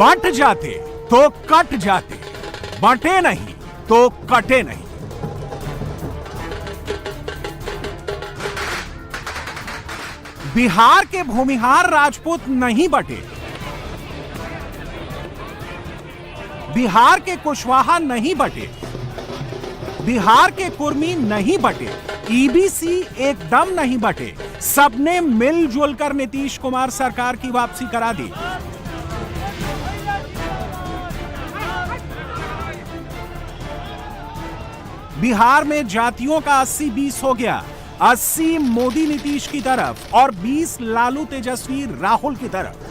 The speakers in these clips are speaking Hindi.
बंट जाते तो कट जाते, बंटे नहीं तो कटे नहीं। बिहार के भूमिहार राजपूत नहीं बटे, बिहार के कुशवाहा नहीं बटे, बिहार के कुर्मी नहीं बटे, ईबीसी एकदम नहीं बटे। सबने मिलजुल कर नीतीश कुमार सरकार की वापसी करा दी। बिहार में जातियों का 80-20 हो गया। 80 मोदी नीतीश की तरफ और 20 लालू तेजस्वी राहुल की तरफ।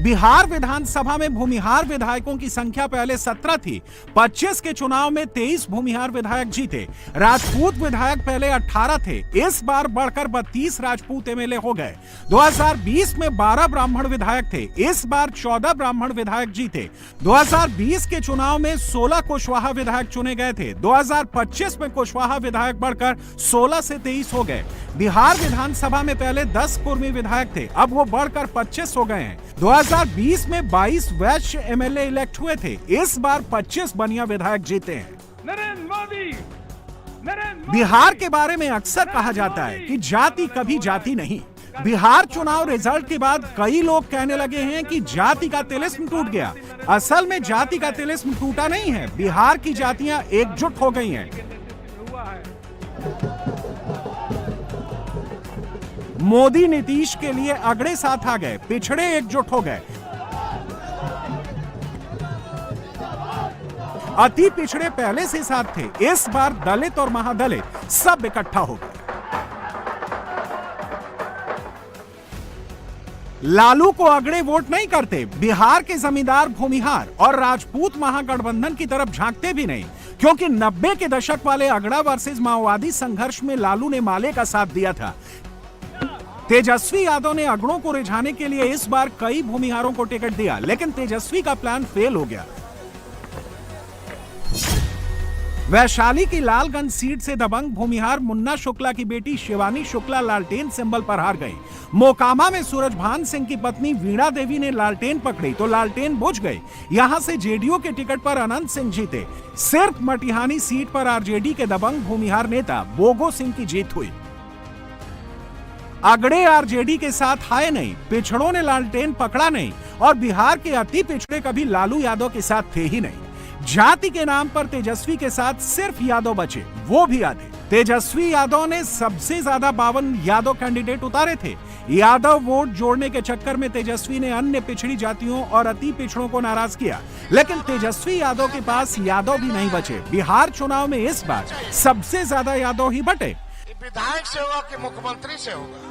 बिहार विधानसभा में भूमिहार विधायकों की संख्या पहले 17 थी। 25 के चुनाव में 23 भूमिहार विधायक जीते। राजपूत विधायक पहले 18 थे, इस बार बढ़कर 32 राजपूत एमएलए हो गए। 2020 में 12 ब्राह्मण विधायक थे, इस बार 14 ब्राह्मण विधायक जीते। 2020 के चुनाव में 16 कुशवाहा विधायक चुने गए थे। 2025 में कुशवाहा विधायक बढ़कर 16 से 23 हो गए। बिहार विधानसभा में पहले 10 कुर्मी विधायक थे, अब वो बढ़कर 25 हो गए हैं। 2020 में 22 वैश्य एमएलए इलेक्ट हुए थे, इस बार 25 बनिया विधायक जीते हैं। नरेंद्र मोदी। बिहार के बारे में अक्सर कहा जाता है कि जाति कभी जाति नहीं। बिहार चुनाव रिजल्ट के बाद कई लोग कहने लगे हैं कि जाति का तिलिस्म टूट गया। असल में जाति का तिलिस्म टूटा नहीं है, बिहार की जातियां एकजुट हो गई हैं। मोदी नीतीश के लिए अगड़े साथ आ गए, पिछड़े एकजुट हो गए। अति पिछड़े पहले से साथ थे, इस बार दलित और महादलित सब इकट्ठा हो गए। लालू को अगड़े वोट नहीं करते, बिहार के जमींदार भूमिहार और राजपूत महागठबंधन की तरफ झांकते भी नहीं, क्योंकि 90 के दशक वाले अगड़ा वर्सेस माओवादी संघर्ष में लालू ने माले का साथ दिया था। तेजस्वी यादव ने अगड़ों को रिझाने के लिए इस बार कई भूमिहारों को टिकट दिया, लेकिन तेजस्वी का प्लान फेल हो गया। वैशाली की लालगंज सीट से दबंग भूमिहार मुन्ना शुक्ला की बेटी शिवानी शुक्ला लालटेन सिंबल पर हार गई। मोकामा में सूरजभान सिंह की पत्नी वीणा देवी ने लालटेन पकड़ी तो लालटेन बुझ गई। यहां से जेडीयू के टिकट पर अनंत सिंह जीते। सिर्फ मटिहानी सीट पर आरजेडी के दबंग भूमिहार नेता बोगो सिंह की जीत हुई। अगड़े आरजेडी के साथ हाय नहीं, पिछड़ों ने लालटेन पकड़ा नहीं और बिहार के अति पिछड़े कभी लालू यादव के साथ थे ही नहीं। जाति के नाम पर तेजस्वी के साथ सिर्फ यादव बचे, वो भी आधे। तेजस्वी यादव ने सबसे ज्यादा 52 यादव कैंडिडेट उतारे थे। यादव वोट जोड़ने के चक्कर में तेजस्वी ने अन्य पिछड़ी जातियों और अति पिछड़ों को नाराज किया, लेकिन तेजस्वी यादव के पास यादव भी नहीं बचे। बिहार चुनाव में इस बार सबसे ज्यादा यादव ही बटे। विधायक से होगा कि मुख्यमंत्री से होगा।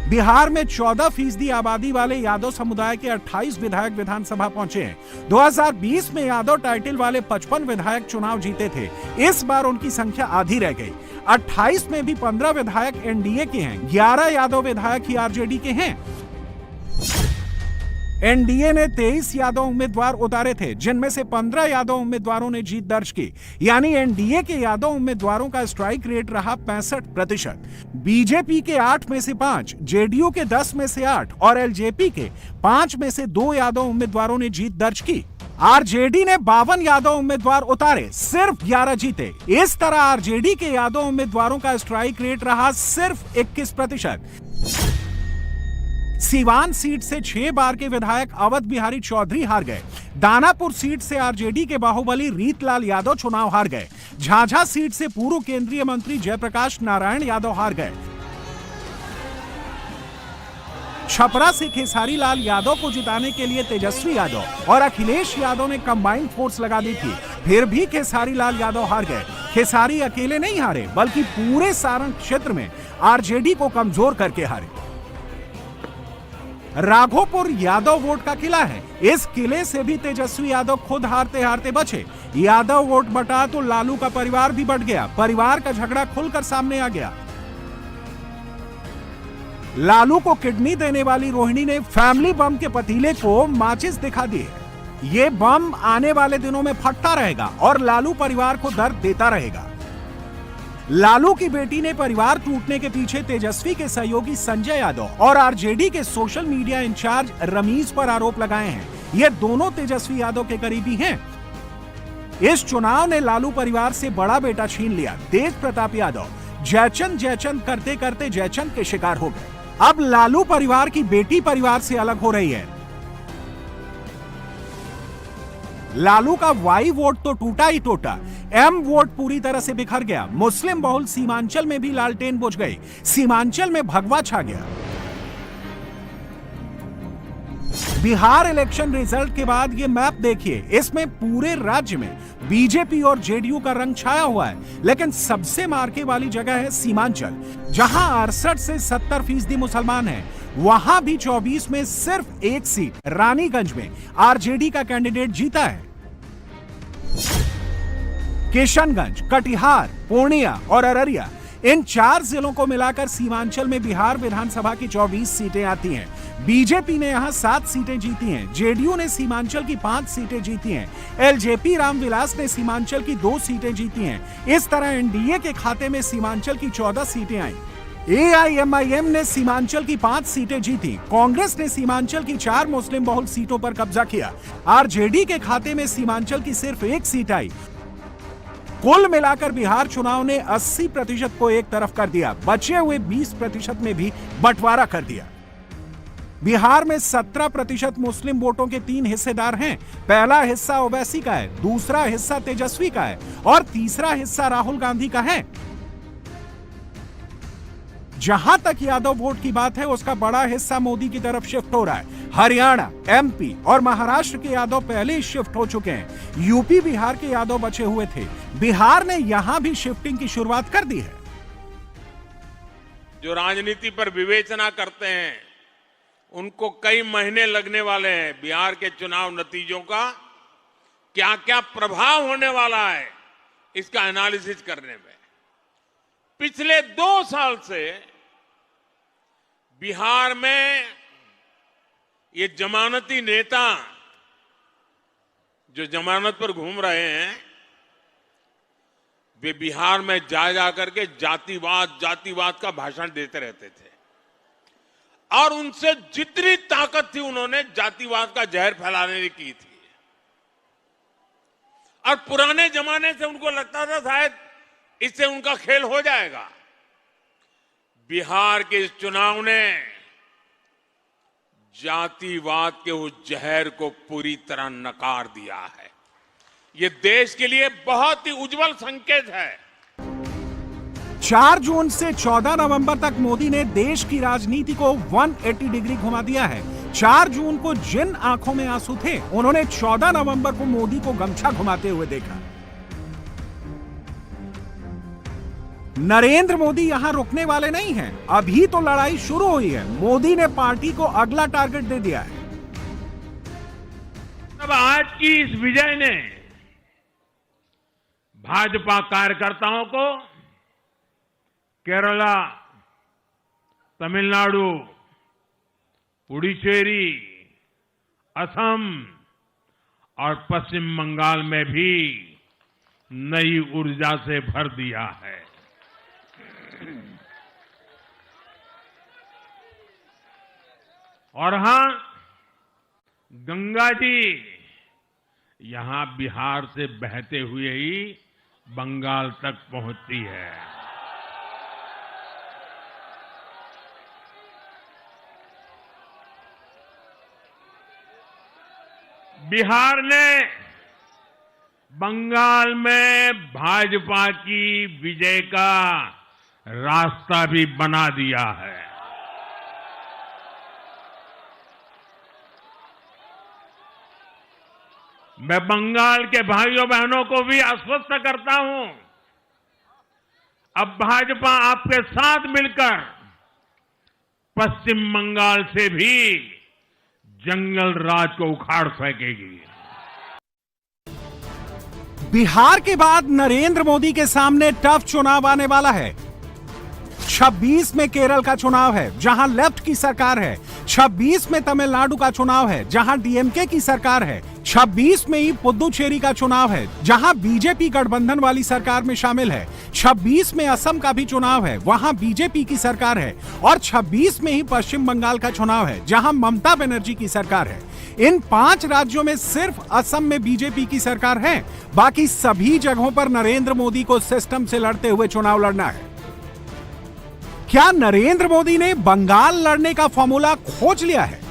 बिहार में 14% आबादी वाले यादव समुदाय के 28 विधायक विधानसभा पहुंचे हैं। 2020 में यादव टाइटल वाले 55 विधायक चुनाव जीते थे, इस बार उनकी संख्या आधी रह गई। 28 में भी 15 विधायक एनडीए के हैं, 11 यादव विधायक ही आरजेडी के हैं। एनडीए ने 23 यादव उम्मीदवार उतारे थे, जिनमें से 15 यादव उम्मीदवारों ने जीत दर्ज की, यानी एनडीए के यादव उम्मीदवारों का स्ट्राइक रेट रहा 65%। बीजेपी के 8 में से 5, जेडीयू के 10 में से 8 और एलजेपी के 5 में से 2 यादव उम्मीदवारों ने जीत दर्ज की। आरजेडी ने 52 यादव उम्मीदवार उतारे, सिर्फ 11 जीते। इस तरह आरजेडी के यादव उम्मीदवारों का स्ट्राइक रेट रहा सिर्फ 21%। सीवान सीट से 6 बार के विधायक अवध बिहारी चौधरी हार गए। दानापुर सीट से आरजेडी के बाहुबली रीतलाल यादव चुनाव हार गए। झाझा सीट से पूर्व केंद्रीय मंत्री जयप्रकाश नारायण यादव हार गए। छपरा से खेसारी लाल यादव को जिताने के लिए तेजस्वी यादव और अखिलेश यादव ने कंबाइंड फोर्स लगा दी थी, फिर भी खेसारी लाल यादव हार गए। खेसारी अकेले नहीं हारे, बल्कि पूरे सारण क्षेत्र में आरजेडी को कमजोर करके हारे। राघोपुर यादव वोट का किला है, इस किले से भी तेजस्वी यादव खुद हारते हारते बचे। यादव वोट बटा तो लालू का परिवार भी बट गया, परिवार का झगड़ा खुलकर सामने आ गया। लालू को किडनी देने वाली रोहिणी ने फैमिली बम के पतीले को माचिस दिखा दिए। ये बम आने वाले दिनों में फटता रहेगा और लालू परिवार को दर्द देता रहेगा। लालू की बेटी ने परिवार टूटने के पीछे तेजस्वी के सहयोगी संजय यादव और आरजेडी के सोशल मीडिया इंचार्ज रमीज पर आरोप लगाए हैं। ये दोनों तेजस्वी यादव के करीबी हैं। इस चुनाव ने लालू परिवार से बड़ा बेटा छीन लिया। तेज प्रताप यादव जयचंद करते करते जयचंद के शिकार हो गए। अब लालू परिवार की बेटी परिवार से अलग हो रही है। लालू का वाई वोट तो टूटा ही टूटा, एम वोट पूरी तरह से बिखर गया। मुस्लिम बहुल सीमांचल में भी लालटेन बुझ गई। सीमांचल में भगवा छा गया। बिहार इलेक्शन रिजल्ट के बाद ये मैप देखिए, इसमें पूरे राज्य में बीजेपी और जेडीयू का रंग छाया हुआ है, लेकिन सबसे मार्के वाली जगह है सीमांचल, जहां 68 से 70% मुसलमान हैं। वहां भी 24 में सिर्फ एक सीट रानीगंज में आरजेडी का कैंडिडेट जीता है। किशनगंज, कटिहार, पूर्णिया और अररिया, इन 4 जिलों को मिलाकर सीमांचल में बिहार विधानसभा की 24 सीटें आती हैं। बीजेपी ने यहां 7 सीटें जीती हैं। जेडीयू ने सीमांचल की 5 सीटें जीती हैं। एलजेपी रामविलास ने सीमांचल की 2 सीटें जीती हैं। इस तरह एनडीए के खाते में सीमांचल की 14 सीटें आई। एआईएमआईएम ने सीमांचल की 5 सीटें जीती। कांग्रेस ने सीमांचल की 4 मुस्लिम बहुल सीटों पर कब्जा किया। आरजेडी के खाते में सीमांचल की सिर्फ 1 सीट आई। कुल मिलाकर बिहार चुनाव ने 80% को एक तरफ कर दिया, बचे हुए 20% में भी बंटवारा कर दिया। बिहार में 17% मुस्लिम वोटों के 3 हिस्सेदार हैं। पहला हिस्सा ओवैसी का है, दूसरा हिस्सा तेजस्वी का है और तीसरा हिस्सा राहुल गांधी का है। जहां तक यादव वोट की बात है, उसका बड़ा हिस्सा मोदी की तरफ शिफ्ट हो रहा है। हरियाणा, एमपी और महाराष्ट्र के यादव पहले ही शिफ्ट हो चुके हैं। यूपी, बिहार के यादव बचे हुए थे। बिहार ने यहां भी शिफ्टिंग की शुरुआत कर दी है। जो राजनीति पर विवेचना करते हैं, उनको कई महीने लगने वाले हैं। बिहार के चुनाव नतीजों का क्या क्या प्रभाव होने वाला है, इसका एनालिसिस करने में। पिछले 2 साल से बिहार में ये जमानती नेता जो जमानत पर घूम रहे हैं, वे बिहार में जा करके जातिवाद का भाषण देते रहते थे और उनसे जितनी ताकत थी, उन्होंने जातिवाद का जहर फैलाने की थी। और पुराने जमाने से उनको लगता था शायद इससे उनका खेल हो जाएगा। बिहार के इस चुनाव ने जातिवाद के उस जहर को पूरी तरह नकार दिया है। ये देश के लिए बहुत ही उज्जवल संकेत है। 4 जून से 14 नवंबर तक मोदी ने देश की राजनीति को 180 डिग्री घुमा दिया है। 4 जून को जिन आंखों में आंसू थे, उन्होंने 14 नवंबर को मोदी को गमछा घुमाते हुए देखा। नरेंद्र मोदी यहां रुकने वाले नहीं हैं। अभी तो लड़ाई शुरू हुई है। मोदी ने पार्टी को अगला टारगेट दे दिया है। अब आज की इस विजय ने भाजपा कार्यकर्ताओं को केरला, तमिलनाडु, पुडुचेरी, असम और पश्चिम बंगाल में भी नई ऊर्जा से भर दिया है। और हां, गंगा जी यहां बिहार से बहते हुए ही बंगाल तक पहुंचती है। बिहार ने बंगाल में भाजपा की विजय का रास्ता भी बना दिया है। मैं बंगाल के भाइयों बहनों को भी आश्वस्त करता हूं, अब भाजपा आपके साथ मिलकर पश्चिम बंगाल से भी जंगल राज को उखाड़ फेंकेगी। बिहार के बाद नरेंद्र मोदी के सामने टफ चुनाव आने वाला है। 26 में केरल का चुनाव है, जहां लेफ्ट की सरकार है। 26 में तमिलनाडु का चुनाव है, जहां डीएमके की सरकार है। 26 में ही पुदुचेरी का चुनाव है, जहां बीजेपी गठबंधन वाली सरकार में शामिल है। 26 में असम का भी चुनाव है, वहां बीजेपी की सरकार है। और 26 में ही पश्चिम बंगाल का चुनाव है, जहां ममता बनर्जी की सरकार है। इन 5 राज्यों में सिर्फ असम में बीजेपी की सरकार है, बाकी सभी जगहों पर नरेंद्र मोदी को सिस्टम से लड़ते हुए चुनाव लड़ना है। क्या नरेंद्र मोदी ने बंगाल लड़ने का फॉर्मूला खोज लिया है?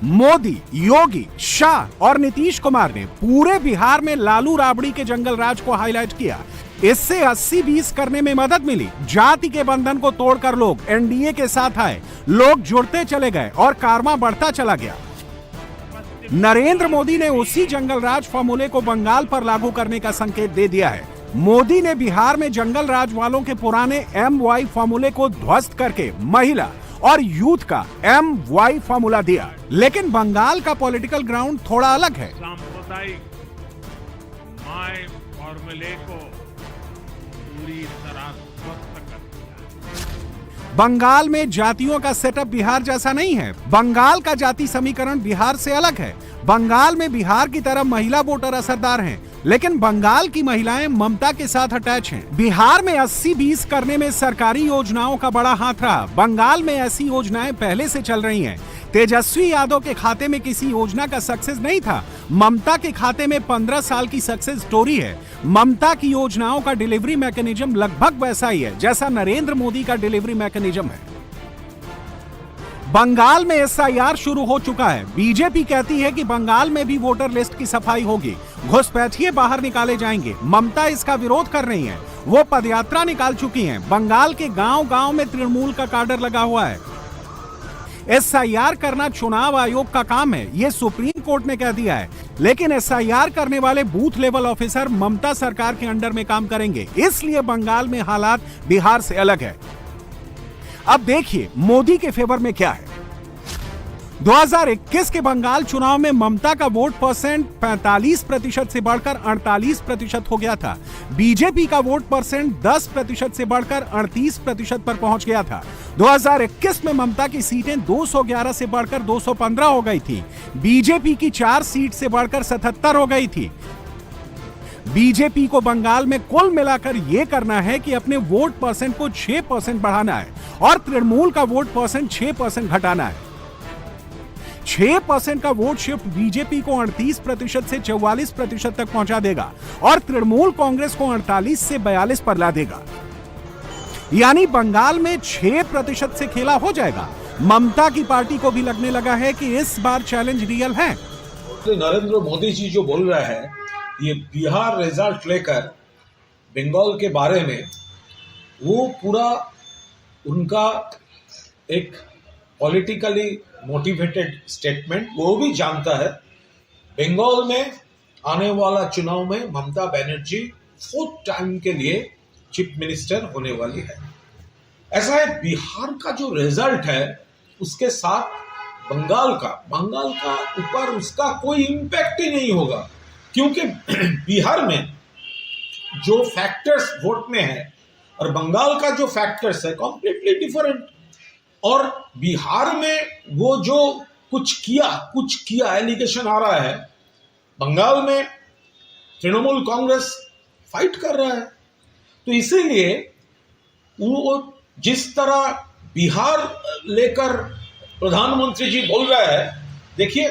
मोदी, योगी, शाह और नीतीश कुमार ने पूरे बिहार में लालू राबड़ी के जंगल राज को हाईलाइट किया। इससे 80-20 करने में मदद मिली। जाति के बंधन को तोड़कर लोग एनडीए के साथ आए, लोग जुड़ते चले गए और कारमा बढ़ता चला गया। नरेंद्र मोदी ने उसी जंगल राज फॉर्मूले को बंगाल पर लागू करने का संकेत दे दिया है। मोदी ने बिहार में जंगल राज वालों के पुराने MY फॉर्मूले को ध्वस्त करके महिला और यूथ का MY फॉर्मूला दिया। लेकिन बंगाल का पॉलिटिकल ग्राउंड थोड़ा अलग है। सांप्रदायिक माय फॉर्मूले को पूरी तरह ध्वस्त कर दिया। बंगाल में जातियों का सेटअप बिहार जैसा नहीं है। बंगाल का जाति समीकरण बिहार से अलग है। बंगाल में बिहार की तरह महिला वोटर असरदार हैं, लेकिन बंगाल की महिलाएं ममता के साथ अटैच हैं। बिहार में 80-20 करने में सरकारी योजनाओं का बड़ा हाथ रहा। बंगाल में ऐसी योजनाएं पहले से चल रही हैं। तेजस्वी यादव के खाते में किसी योजना का सक्सेस नहीं था। ममता के खाते में 15 साल की सक्सेस स्टोरी है। ममता की योजनाओं का डिलीवरी मैकेनिज्म लगभग वैसा ही है जैसा नरेंद्र मोदी का डिलीवरी मैकेनिज्म है। बंगाल में SIR शुरू हो चुका है। बीजेपी कहती है कि बंगाल में भी वोटर लिस्ट की सफाई होगी, घुसपैठिए बाहर निकाले जाएंगे। ममता इसका विरोध कर रही हैं। वो पदयात्रा निकाल चुकी हैं। बंगाल के गांव-गांव में तृणमूल का काडर लगा हुआ है। SIR करना चुनाव आयोग का काम है, ये सुप्रीम कोर्ट ने कह दिया है। लेकिन SIR करने वाले बूथ लेवल ऑफिसर ममता सरकार के अंडर में काम करेंगे, इसलिए बंगाल में हालात बिहार से अलग है। अब देखिए मोदी के फेवर में क्या है। 2021 के बंगाल चुनाव में ममता का वोट परसेंट 45% से बढ़कर 48% हो गया था। बीजेपी का वोट परसेंट 10% से बढ़कर 38% पर पहुंच गया था। 2021 में ममता की सीटें 211 से बढ़कर 215 हो गई थी। बीजेपी की 4 सीट से बढ़कर 77 हो गई थी। बीजेपी को बंगाल में कुल मिलाकर यह करना है कि अपने वोट परसेंट को 6% बढ़ाना है और तृणमूल का वोट परसेंट 6% घटाना है। 6% का वोट शिफ्ट बीजेपी को 38% से 44% तक पहुंचा देगा और तृणमूल कांग्रेस को 48 से 42 पर ला देगा। यानी बंगाल में 6% से खेला हो जाएगा। ममता की पार्टी को भी लगने लगा है कि इस बार चैलेंज रियल है। नरेंद्र मोदी जी जो बोल रहे हैं, ये बिहार रिजल्ट लेकर बंगाल के बारे में, वो पूरा उनका एक पॉलिटिकली मोटिवेटेड स्टेटमेंट। वो भी जानता है बंगाल में आने वाला चुनाव में ममता बनर्जी 4th टाइम के लिए चीफ मिनिस्टर होने वाली है। ऐसा है, बिहार का जो रिजल्ट है उसके साथ बंगाल का ऊपर उसका कोई इम्पैक्ट ही नहीं होगा, क्योंकि बिहार में जो फैक्टर्स वोट में है और बंगाल का जो फैक्टर्स है कॉम्प्लीटली डिफरेंट। और बिहार में वो जो कुछ किया एलिगेशन आ रहा है, बंगाल में तृणमूल कांग्रेस फाइट कर रहा है। तो इसीलिए वो जिस तरह बिहार लेकर प्रधानमंत्री जी बोल रहे हैं, देखिए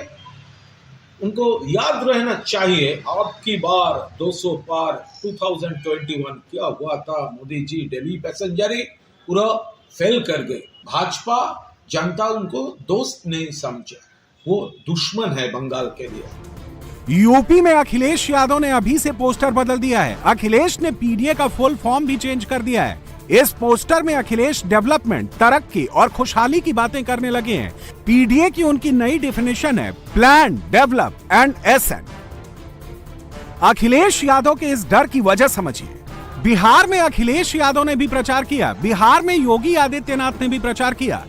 उनको याद रहना चाहिए आपकी बार 200 पार 2021 क्या हुआ था। मोदी जी दिल्ली पैसेंजर ही पूरा फेल कर गए। भाजपा जनता उनको दोस्त नहीं समझे, वो दुश्मन है बंगाल के लिए। यूपी में अखिलेश यादव ने अभी से पोस्टर बदल दिया है। अखिलेश ने पीडीए का फुल फॉर्म भी चेंज कर दिया है। इस पोस्टर में अखिलेश डेवलपमेंट, तरक्की और खुशहाली की बातें करने लगे हैं। पीडीए की उनकी नई डेफिनेशन है plan, develop and asset. Akhilesh Yadav के इस डर की वजह समझिए। बिहार में अखिलेश यादव ने भी प्रचार किया। बिहार में योगी आदित्यनाथ ने भी प्रचार किया।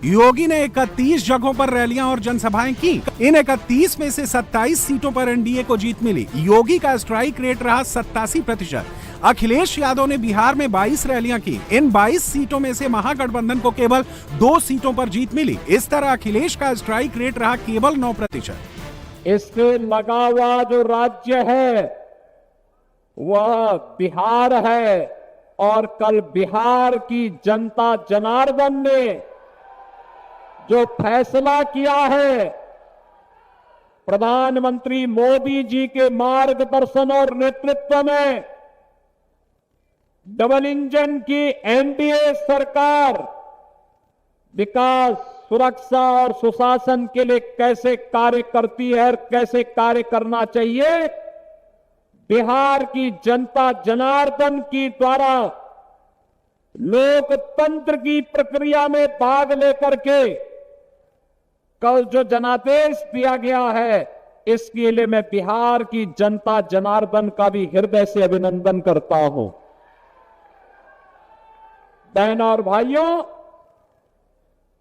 योगी ने 31 जगहों पर रैलियां और जनसभाएं की। इन 31 में से 27 सीटों पर एनडीए को जीत मिली। योगी का स्ट्राइक रेट रहा 87%। अखिलेश यादव ने बिहार में 22 रैलियां की। इन 22 सीटों में से महागठबंधन को केवल 2 सीटों पर जीत मिली। इस तरह अखिलेश का स्ट्राइक रेट रहा केवल 9%। इससे लगा हुआ जो राज्य है वह बिहार है और कल बिहार की जनता जनार्दन ने जो फैसला किया है प्रधानमंत्री मोदी जी के मार्गदर्शन और नेतृत्व में डबल इंजन की एनडीए सरकार विकास, सुरक्षा और सुशासन के लिए कैसे कार्य करती है और कैसे कार्य करना चाहिए, बिहार की जनता जनार्दन की द्वारा लोकतंत्र की प्रक्रिया में भाग लेकर के कल जो जनादेश दिया गया है, इसके लिए मैं बिहार की जनता जनार्दन का भी हृदय से अभिनंदन करता हूं। बहनों और भाइयों,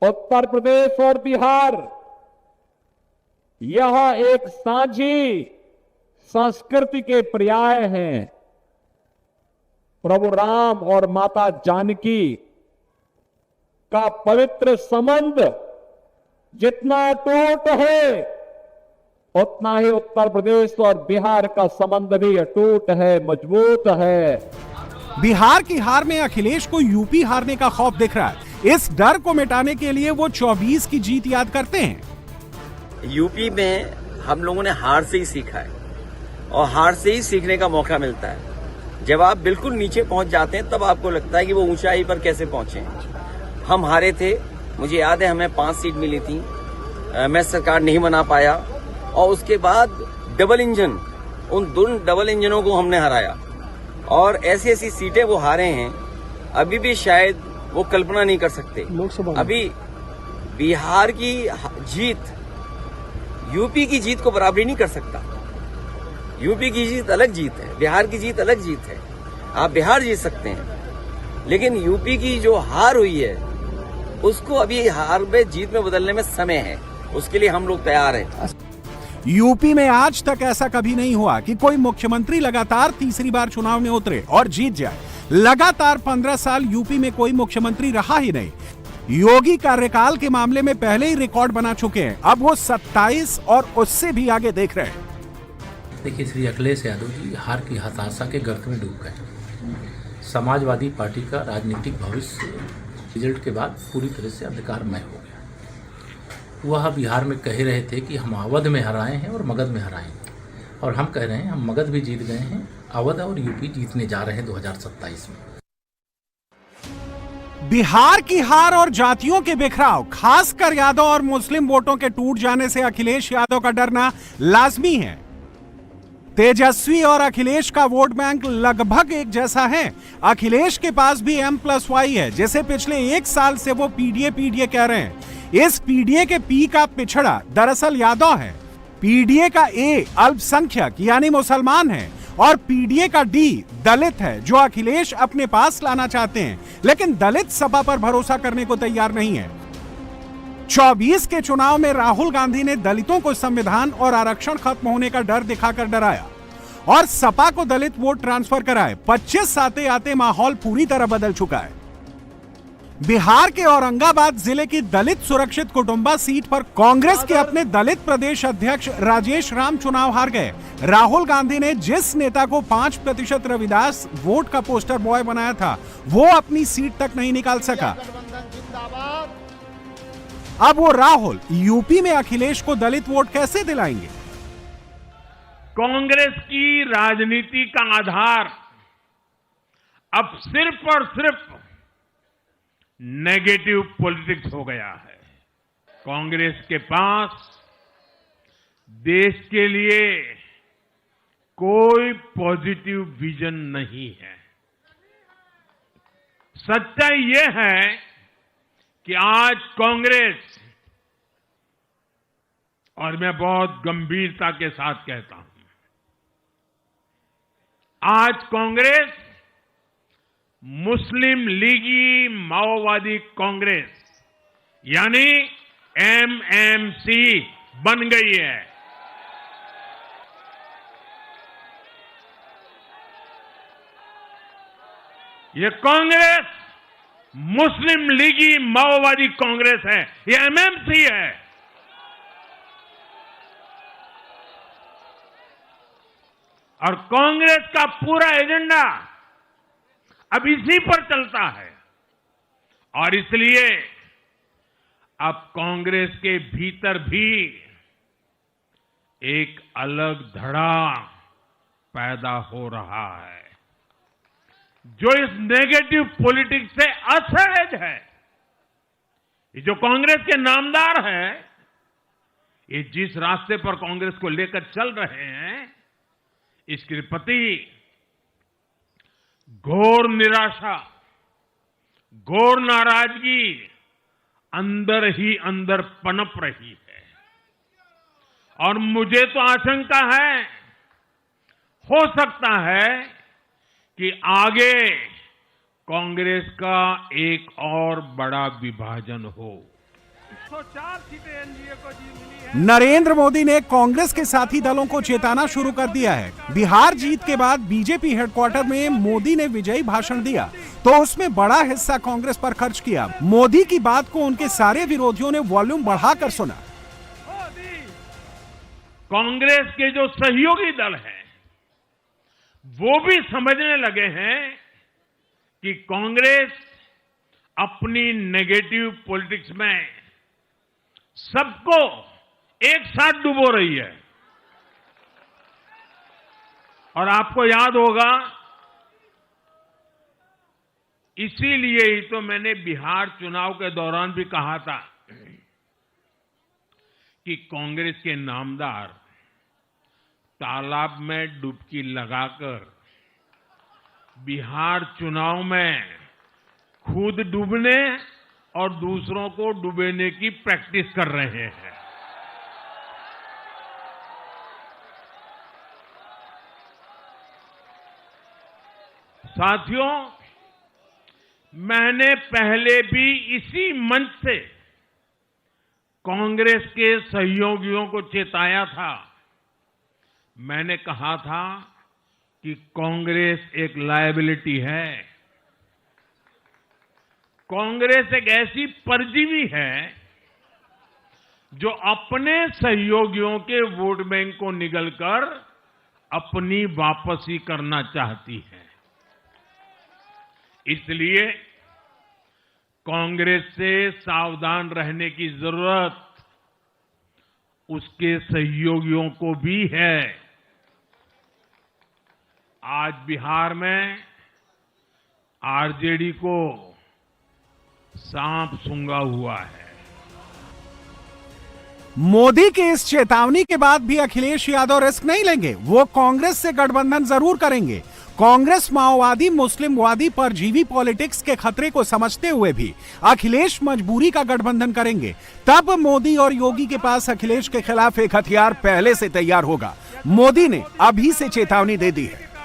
उत्तर प्रदेश और बिहार यह एक साझी संस्कृति के पर्याय हैं। प्रभु राम और माता जानकी का पवित्र संबंध जितना अटूट है उतना ही उत्तर प्रदेश और बिहार का संबंध भी अटूट है, मजबूत है। बिहार की हार में अखिलेश को यूपी हारने का खौफ दिख रहा है। इस डर को मिटाने के लिए वो 24 की जीत याद करते हैं। यूपी में हम लोगों ने हार से ही सीखा है और हार से ही सीखने का मौका मिलता है। जब आप बिल्कुल नीचे पहुंच जाते हैं तब आपको लगता है कि वो ऊंचाई पर कैसे पहुंचे। हम हारे थे, मुझे याद है हमें 5 सीट मिली थी, मैं सरकार नहीं बना पाया और उसके बाद डबल इंजन, उन दोनों डबल इंजनों को हमने हराया और ऐसी ऐसी सीटें वो हारे हैं अभी भी शायद वो कल्पना नहीं कर सकते। अभी बिहार की जीत यूपी की जीत को बराबरी नहीं कर सकता। यूपी की जीत अलग जीत है, बिहार की जीत अलग जीत है। आप बिहार जीत सकते हैं लेकिन यूपी की जो हार हुई है उसको अभी हार में जीत में बदलने में समय है, उसके लिए हम लोग तैयार हैं। यूपी में आज तक ऐसा कभी नहीं हुआ कि कोई मुख्यमंत्री लगातार तीसरी बार चुनाव में उतरे और जीत जाए। लगातार 15 साल यूपी में कोई मुख्यमंत्री रहा ही नहीं। योगी कार्यकाल के मामले में पहले ही रिकॉर्ड बना चुके हैं, अब वो 27 और उससे भी आगे देख रहे हैं। देखिए, श्री अखिलेश यादव जी हार की हताशा के गर्त में डूब गए। समाजवादी पार्टी का राजनीतिक भविष्य रिजल्ट के बाद पूरी तरह से अंधकारमय हो गया। वह बिहार में कह रहे थे कि हम अवध में हराए हैं और मगध में हराए हैं, और हम कह रहे हैं हम मगध भी जीत गए हैं, अवध और यूपी जीतने जा रहे हैं 2027 में। बिहार की हार और जातियों के बिखराव, खासकर यादव और मुस्लिम वोटों के टूट जाने से अखिलेश यादव का डरना लाजमी है। तेजस्वी और अखिलेश का वोट बैंक लगभग एक जैसा है। अखिलेश के पास भी M+Y है, जैसे पिछले 1 साल से वो पीडीए कह रहे हैं। इस पीडीए के पी का पिछड़ा दरअसल यादव है, पीडीए का ए अल्पसंख्यक यानी मुसलमान है और पीडीए का डी दलित है, जो अखिलेश अपने पास लाना चाहते हैं, लेकिन दलित सपा पर भरोसा करने को तैयार नहीं है। 24 के चुनाव में राहुल गांधी ने दलितों को संविधान और आरक्षण खत्म होने का डर दिखाकर डराया और सपा को दलित वोट ट्रांसफर कराए। 25 आते आते माहौल पूरी तरह बदल चुका है। बिहार के औरंगाबाद जिले की दलित सुरक्षित कुटुंबा सीट पर कांग्रेस के अपने दलित प्रदेश अध्यक्ष राजेश राम चुनाव हार गए। राहुल गांधी ने जिस नेता को 5% रविदास वोट का पोस्टर बॉय बनाया था, वो अपनी सीट तक नहीं निकाल सका। अब वो राहुल यूपी में अखिलेश को दलित वोट कैसे दिलाएंगे? कांग्रेस की राजनीति का आधार अब सिर्फ और सिर्फ नेगेटिव पॉलिटिक्स हो गया है। कांग्रेस के पास देश के लिए कोई पॉजिटिव विजन नहीं है। सच्चाई यह है कि आज कांग्रेस, और मैं बहुत गंभीरता के साथ कहता हूं, आज कांग्रेस मुस्लिम लीगी माओवादी कांग्रेस यानी MMC बन गई है। ये कांग्रेस मुस्लिम लीगी माओवादी कांग्रेस है, ये MMC है। और कांग्रेस का पूरा एजेंडा अब इसी पर चलता है और इसलिए अब कांग्रेस के भीतर भी एक अलग धड़ा पैदा हो रहा है जो इस नेगेटिव पॉलिटिक्स से असहज है। ये जो कांग्रेस के नामदार हैं, ये जिस रास्ते पर कांग्रेस को लेकर चल रहे हैं, इसके प्रति घोर निराशा, घोर नाराजगी अंदर ही अंदर पनप रही है और मुझे तो आशंका है, हो सकता है कि आगे कांग्रेस का एक और बड़ा विभाजन हो। 104 सीटें एनडीए को मिली है। नरेंद्र मोदी ने कांग्रेस के साथी दलों को चेताना शुरू कर दिया है। बिहार जीत के बाद बीजेपी हेडक्वार्टर में मोदी ने विजयी भाषण दिया तो उसमें बड़ा हिस्सा कांग्रेस पर खर्च किया। मोदी की बात को उनके सारे विरोधियों ने वॉल्यूम बढ़ाकर सुना। कांग्रेस के जो सहयोगी दल हैं वो भी समझने लगे हैं कि कांग्रेस अपनी नेगेटिव पॉलिटिक्स में सबको एक साथ डुबो रही है। और आपको याद होगा, इसीलिए ही तो मैंने बिहार चुनाव के दौरान भी कहा था कि कांग्रेस के नामदार तालाब में डुबकी लगाकर बिहार चुनाव में खुद डूबने और दूसरों को डुबेने की प्रैक्टिस कर रहे हैं। साथियों, मैंने पहले भी इसी मंच से कांग्रेस के सहयोगियों को चेताया था। मैंने कहा था कि कांग्रेस एक लायबिलिटी है, कांग्रेस एक ऐसी परजीवी है जो अपने सहयोगियों के वोट बैंक को निगलकर अपनी वापसी करना चाहती है। इसलिए कांग्रेस से सावधान रहने की जरूरत उसके सहयोगियों को भी है। आज बिहार में आरजेडी को सांप सूंघा हुआ है। मोदी के इस चेतावनी के बाद भी अखिलेश यादव रिस्क नहीं लेंगे। वो कांग्रेस से गठबंधन जरूर करेंगे। कांग्रेस माओवादी मुस्लिमवादी परजीवी पॉलिटिक्स के खतरे को समझते हुए भी अखिलेश मजबूरी का गठबंधन करेंगे। तब मोदी और योगी के पास अखिलेश के खिलाफ एक हथियार पहले से तैयार होगा। मोदी ने अभी से चेतावनी दे दी है।